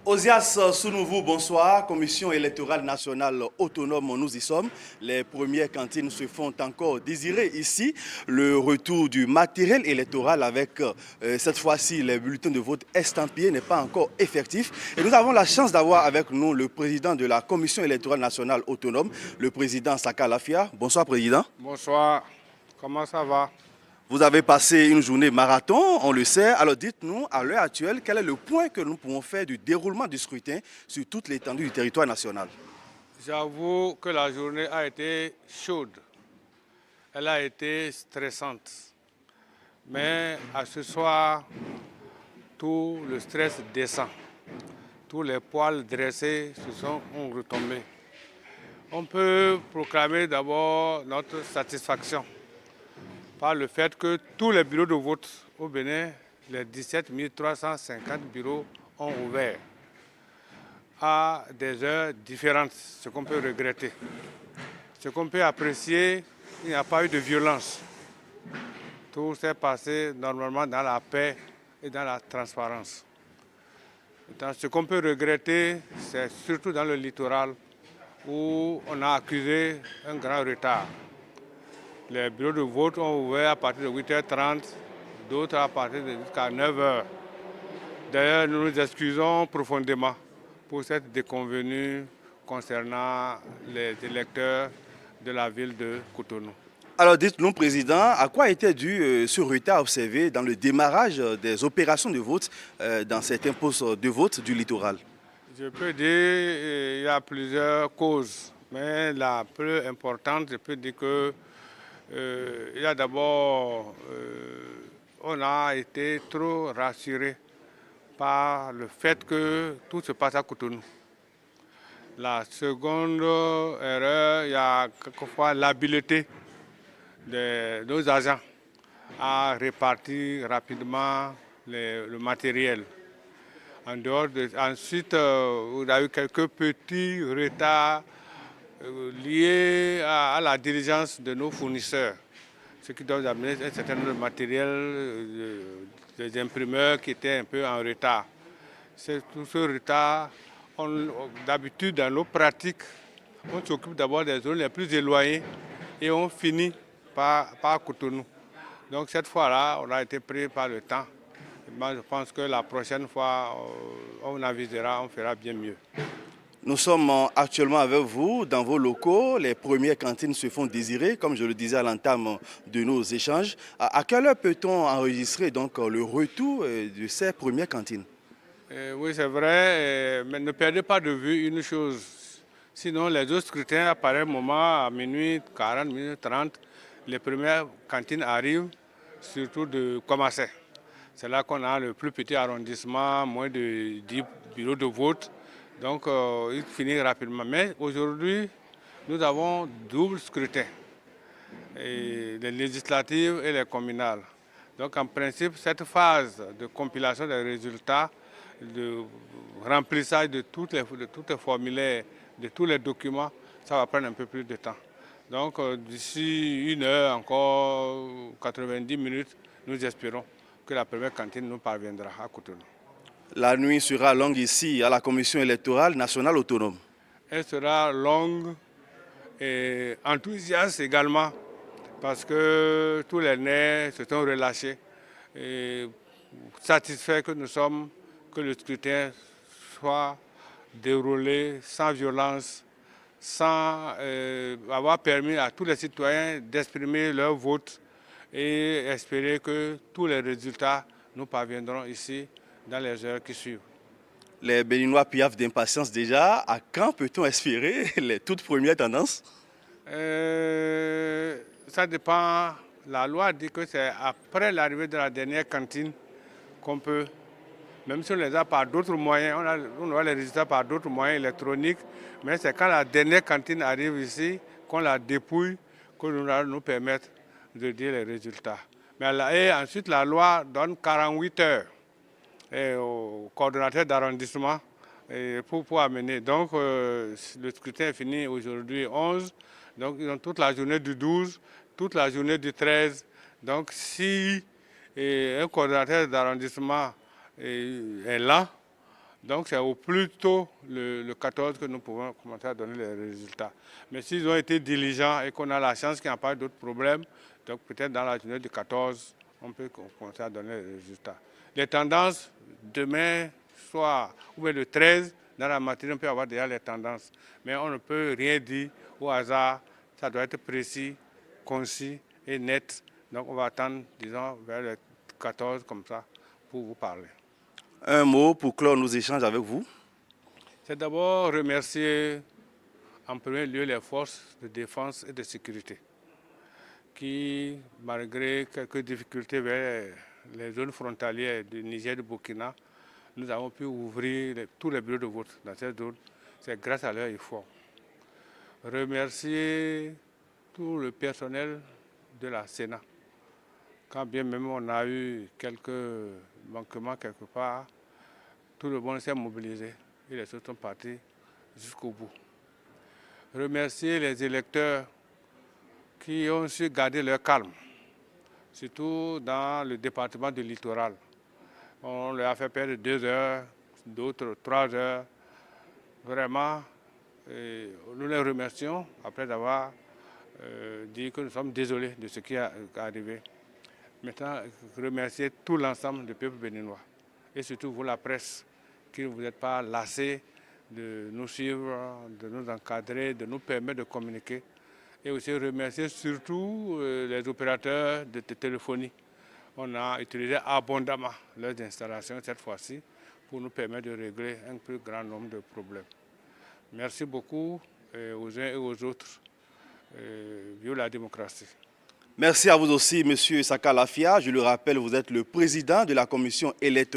Osias Sounouvou, bonsoir. Commission électorale nationale autonome, nous y sommes. Les premières cantines se font encore désirer ici. Le retour du matériel électoral avec cette fois-ci les bulletins de vote estampillés n'est pas encore effectif. Et nous avons la chance d'avoir avec nous le président de la Commission électorale nationale autonome, le président Saka Lafia. Bonsoir président. Bonsoir, comment ça va? Vous avez passé une journée marathon, on le sait. Alors dites-nous, à l'heure actuelle, quel est le point que nous pouvons faire du déroulement du scrutin sur toute l'étendue du territoire national? J'avoue que la journée a été chaude. Elle a été stressante. Mais à ce soir, tout le stress descend. Tous les poils dressés ont retombé. On peut proclamer d'abord notre satisfaction par le fait que tous les bureaux de vote au Bénin, les 17 350 bureaux ont ouvert à des heures différentes, ce qu'on peut regretter. Ce qu'on peut apprécier, il n'y a pas eu de violence. Tout s'est passé normalement dans la paix et dans la transparence. Ce qu'on peut regretter, c'est surtout dans le littoral où on a accusé un grand retard. Les bureaux de vote ont ouvert à partir de 8h30, d'autres à partir de jusqu'à 9h. D'ailleurs, nous nous excusons profondément pour cette déconvenue concernant les électeurs de la ville de Cotonou. Alors dites-nous, président, à quoi était dû ce retard observé dans le démarrage des opérations de vote dans certains postes de vote du littoral? Je peux dire qu'il y a plusieurs causes, mais la plus importante, je peux dire que il y a d'abord, on a été trop rassuré par le fait que tout se passe à Cotonou. La seconde erreur, il y a quelquefois l'habileté de nos agents à répartir rapidement le matériel. Ensuite, on a eu quelques petits retards liés à la diligence de nos fournisseurs, ce qui doit amener un certain nombre de matériel, des imprimeurs qui étaient un peu en retard. Tout ce retard, d'habitude dans nos pratiques, on s'occupe d'abord des zones les plus éloignées et on finit par Cotonou. Donc cette fois-là, on a été pris par le temps. Moi, je pense que la prochaine fois, on avisera, on fera bien mieux. Nous sommes actuellement avec vous dans vos locaux. Les premières cantines se font désirer, comme je le disais à l'entame de nos échanges. À quelle heure peut-on enregistrer donc le retour de ces premières cantines? Oui, c'est vrai, mais ne perdez pas de vue une chose. Sinon, les autres scrutins, à pareil moment, à minuit 40, minuit 30, les premières cantines arrivent, surtout de Komassé. C'est là qu'on a le plus petit arrondissement, moins de 10 bureaux de vote. Donc, il finit rapidement. Mais aujourd'hui, nous avons double scrutin, les législatives et les communales. Donc, en principe, cette phase de compilation des résultats, de remplissage de tous les formulaires, de tous les documents, ça va prendre un peu plus de temps. Donc, d'ici une heure, encore 90 minutes, nous espérons que la première cantine nous parviendra à Cotonou. La nuit sera longue ici à la Commission électorale nationale autonome. Elle sera longue et enthousiaste également parce que tous les nerfs se sont relâchés et satisfaits que nous sommes que le scrutin soit déroulé sans violence, sans avoir permis à tous les citoyens d'exprimer leur vote et espérer que tous les résultats nous parviendront ici dans les heures qui suivent. Les Béninois piaffent d'impatience déjà. À quand peut-on espérer les toutes premières tendances? Ça dépend. La loi dit que c'est après l'arrivée de la dernière cantine qu'on peut, même si on les a par d'autres moyens, on aura les résultats par d'autres moyens électroniques, mais c'est quand la dernière cantine arrive ici qu'on la dépouille que nous allons nous permettre de dire les résultats. Et ensuite, la loi donne 48 heures au coordonnateur d'arrondissement pour amener. Donc, le scrutin est fini aujourd'hui 11. Donc, ils ont toute la journée du 12, toute la journée du 13. Donc, si un coordonnateur d'arrondissement est là, Donc c'est au plus tôt le 14 que nous pouvons commencer à donner les résultats. Mais s'ils ont été diligents et qu'on a la chance qu'il n'y a pas d'autres problèmes, donc peut-être dans la journée du 14, on peut commencer à donner les résultats. Les tendances, demain soir ou bien le 13, dans la matinée, on peut avoir déjà les tendances. Mais on ne peut rien dire au hasard. Ça doit être précis, concis et net. Donc on va attendre, disons, vers le 14 comme ça pour vous parler. Un mot pour clore nos échanges avec vous. C'est d'abord remercier en premier lieu les forces de défense et de sécurité qui, malgré quelques difficultés vers les zones frontalières du Niger et du Burkina, nous avons pu ouvrir tous les bureaux de vote dans cette zone. C'est grâce à leur effort. Remercier tout le personnel de la Sénat. Quand bien même on a eu quelques manquements quelque part, tout le monde s'est mobilisé et les autres sont partis jusqu'au bout. Remercier les électeurs qui ont su garder leur calme, surtout dans le département du littoral. On leur a fait perdre 2 heures, d'autres 3 heures. Vraiment, nous les remercions après avoir dit que nous sommes désolés de ce qui est arrivé. Maintenant, remercier tout l'ensemble du peuple béninois et surtout vous, la presse, qui ne vous êtes pas lassés de nous suivre, de nous encadrer, de nous permettre de communiquer. Et aussi remercier surtout les opérateurs de téléphonie. On a utilisé abondamment leurs installations cette fois-ci pour nous permettre de régler un plus grand nombre de problèmes. Merci beaucoup aux uns et aux autres. Vive la démocratie. Merci à vous aussi, Monsieur Saka Lafia. Je le rappelle, vous êtes le président de la commission électorale.